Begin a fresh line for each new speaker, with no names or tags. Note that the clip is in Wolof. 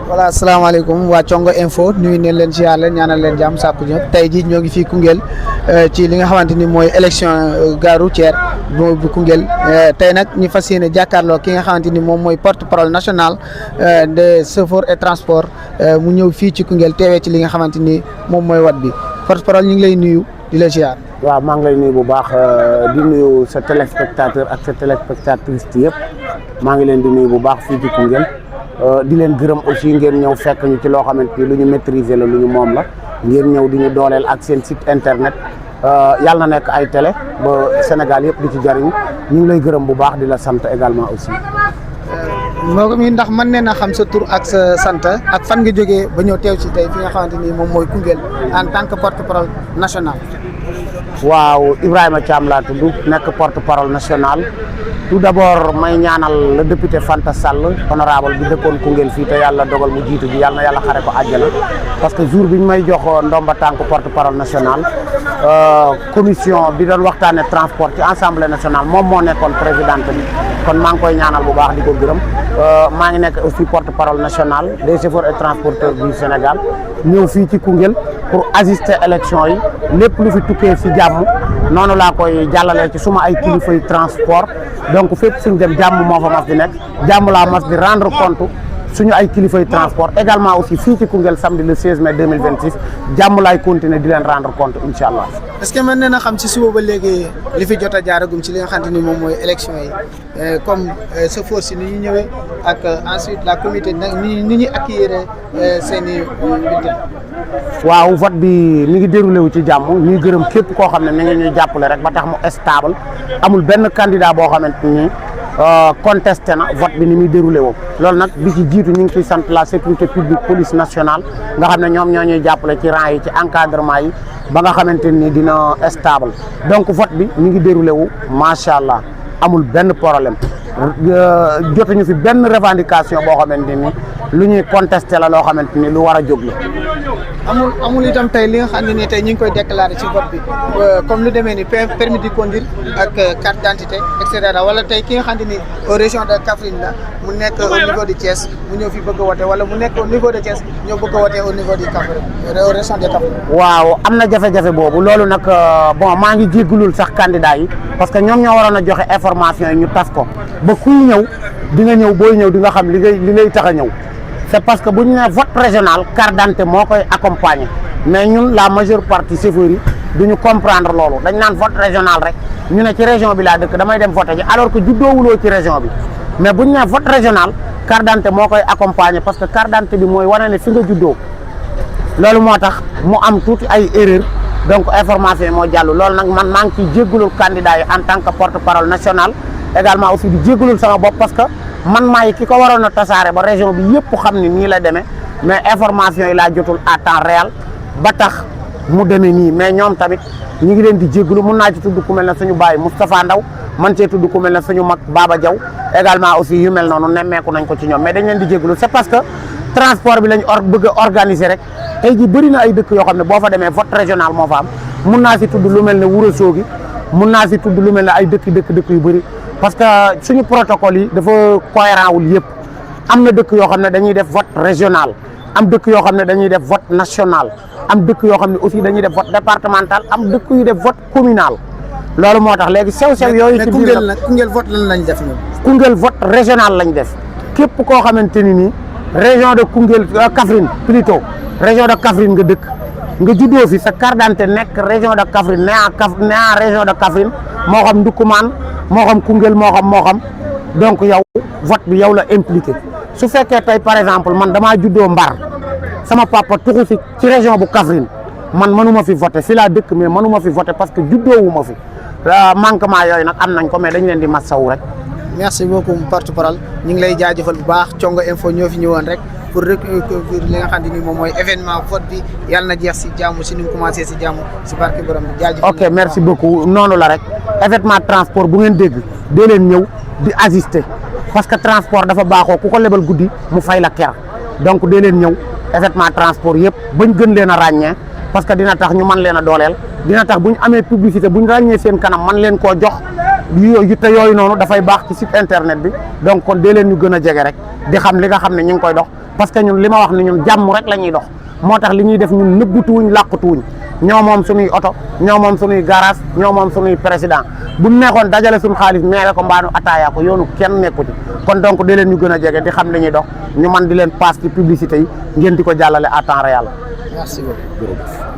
voilà asalaamaaleykum waa Thiongo Info nuyu neen leen ziar leen ñaanal leen jàmm sàkku ñëpp tey jii ñoo ngi fii Koungheul ci li nga xamante ni mooy élection gare routière bu Koungheul tey nag ñu fas yéene jàkkaarloo ki nga xamante ni moom mooy porte-parole national des chauffeurs et transport mu ñëw fii ci Koungheul teewee ci li nga xamante ni moom mooy wat bi porte-parole ñu ngi lay nuyu di la ziar.
waaw maa ngi lay nuyu bu baax di nuyu sa téléspectateur ak sa téléspectatrice yëpp maa ngi leen di nuyu bu baax fii ci Koungheul di leen gërëm aussi ngeen ñëw fekk ñu ci loo xamante ni lu ñu maîtriser la lu ñu moom la ngeen ñëw di ñu dooleel ak seen site internet yàlla na nekk ay télé ba Sénégal yëpp di ci jariñ ñu ngi lay gërëm bu baax di la sant également aussi.
moo ko mi ndax mën nee na xam sa tur ak sa sant ak fan nga jógee ba ñëw teew ci tey fi nga xamante ni moom mooy Koungheul en tant que porte-parole national.
waaw Ibrahima Thiam laa tudd nekk porte-parole national tout d'abord may ñaanal le député Fanta Sall honorable bi dëkkoon Koungheul fii te yàlla dogal mu jiitu ji yàlla na yàlla xare ko àjjana parce que jour bi ñu may jox ndomba tànk porte-parole national commission bi doon waxtaane transport ci assemblée nationale moom moo nekkoon présidente bi kon maa ngi koy ñaanal bu baax di ko gërëm maa ngi nekk aussi porte-parole national des chauffeurs et transporteurs du Sénégal ñëw fii ci Koungheul pour assister élection yi lépp lu fi tukkee ci jàmm noonu laa koy jàllalee ci suma ay kilifa yu transport donc fépp suñ dem jàmm moo fa mas di nekk jàmm laa mas di rendre compte suñu ay kilifa yu transport également aussi fii ci Koungheul samedi le 16 mai 2026 jàmm laay continuer di leen rendre compte incha allah.
est-ce que mën na xam ci suba ba léegi li fi jot a jaaragum ci li nga xamante ni moom mooy élection yi comme sa force yi ni ñu ñëwee ak ensuite la comité nag ni ñuy accueillir seen i bulletins.
waaw vote bi mi ngi déroulé wu ci jàmm ñuy gërëm képp koo xam ne mi ngi ñuy jàppale rek ba tax mu stable amul benn candidat boo xamante ni contesté na vote bi ni muy déroulé woo loolu nag bi ci jiitu ñu ngi ciy sant la sécurité publique police nationale nga xam ne ñoom ñoo ñuy jàppale ci rang yi ci encadrement yi ba nga xamante ni dina stable donc vote bi mi ngi déroulé wu macha allah amul benn problème jotuñu fi benn revendication boo xamante ni lu ñuy contesté la loo xamante ni lu war a jóg la.
amul itam tey li nga xam ne nii tey ñu ngi koy déclaré ci vote bi comme lu demee ni permis de conduire ak carte d'identité et cetera wala tey ki nga xam ne nii au région de Kaffrine la mu nekk au niveau de Thiès mu ñëw fi bëgg a wote wala mu nekk au niveau de Thiès ñëw bëgg a wote au niveau du Kaffrine au région de Kaffrine.
waaw am na jafe-jafe boobu loolu nag bon maa ngi jéggulul sax candidat yi parce que ñoom ñoo waroon a joxe information yi ñu tas ko ba kuy ñëw di nga ñëw booy ñëw di nga xam li ngay tax a ñëw. c'est parce que bu ñu nee vote régional carte d'identité moo koy accompagner mais ñun la majeure partie chauffeurs yi du ñu comprendre loolu dañ naan vote régional rek ñu ne ci région bi laa dëkk damay dem voter ji alors que juddoowuloo ci région bi mais bu ñu nee vote régional carte d'identité moo koy accompagner parce que carte d'identité bi mooy wane ne fi nga juddoo loolu moo tax mu am tuuti ay erreur donc information yi moo jàll loolu nag man maa ngi ciy jéggulul candidat yi en tant que porte-parole national également aussi di jéggulul sama bopp parce que man maay ki ko waroon a tasaare ba région bi yëpp xam ni nii la demee mais information yi laa jotul à temps réel ba tax mu demee nii mais ñoom tamit ñu ngi leen di jégalu mun naa ci tudd ku mel ne suñu baay Moustapha Ndaw man cee tudd ku mel ne suñu mag Baba Diaw également aussi yu mel noonu nemmeeku nañ ko ci ñoom mais dañ leen di jégalu c'est parce que transport bi lañ bëgg a organiser rek tey ji bëri na ay dëkk yoo xam ne boo fa demee vote régional moo fa am mun naa si tudd lu mel ne Ourossogui mun naa si tudd lu mel ne ay dëkk yu bëri parce que suñu protocole yi dafa cohérent wul yëpp am na dëkk yoo xam ne dañuy def vote régional am dëkk yoo xam ne dañuy def vote national am dëkk yoo xam ne aussi dañuy def vote départemental am dëkk yu def vote communal loolu moo tax léegi sew-sew yooyu. ci biir
mais Koungheul vote lan lañ def ñoom.
Koungheul vote régional lañ def képp koo xamante ni nii région de Koungheul Kaffrine plutôt région de Kaffrine nga dëkk nga juddoo fi sa carte d'identité nekk région de Kaffrine nee à région de Kaffrine moo xam Ndoukoumane moo xam Koungheul moo xam donc yow vote bi yow la impliqué su fekkee tey par exemple man damaa juddoo Mbar sama papa tuxu si ci région bu Kaffrine man mënuma fi voter fi laa dëkk mais mënuma fi voter parce que juddoowuma fi manquement yooyu nag am nañ ko mais dañ leen di massawu rek.
merci beaucoup porte-parole ñu ngi lay jaajëfal bu baax Thiongo Info ñoo fi ñëwoon rek pour li nga xam ne moom mooy événement vote bi yàlla na jeex si jàmm si ni mu commencé si jàmm si barke borom bi jaajëfal.
ok merci beaucoup noonu la rek événement transport bu ngeen dégg dee leen ñëw di assister parce que transport dafa baaxoo ku ko lebal guddi mu fay la ker donc dee leen ñëw événement transport yëpp bañ gën leen a ràññee parce que dina tax ñu mën leen a dooleel dina tax bu ñu amee publicité bu ñu ràññee seen kanam man leen koo jox te yooyu noonu dafay baax ci site internet bi donc kon dee leen ñu gën a jege rek di xam li nga xam ne ñu ngi koy dox parce que ñun li ma wax ni ñun jàmm rek la ñuy dox moo tax li ñuy def ñun nëbbutuwuñ làqutuwuñ ñoo moom suñuy oto ñoo moom suñuy garage ñoo moom suñuy président bu nekkoon dajale suñu xaalis meewe ko mbaanu ataaya ko yoonu kenn nekku ci kon donc di leen ñu gën a jege di xam li ñuy dox ñu man di leen passe ci publicité yi ngeen di ko jàllale à temps réel.
merci beaucoup.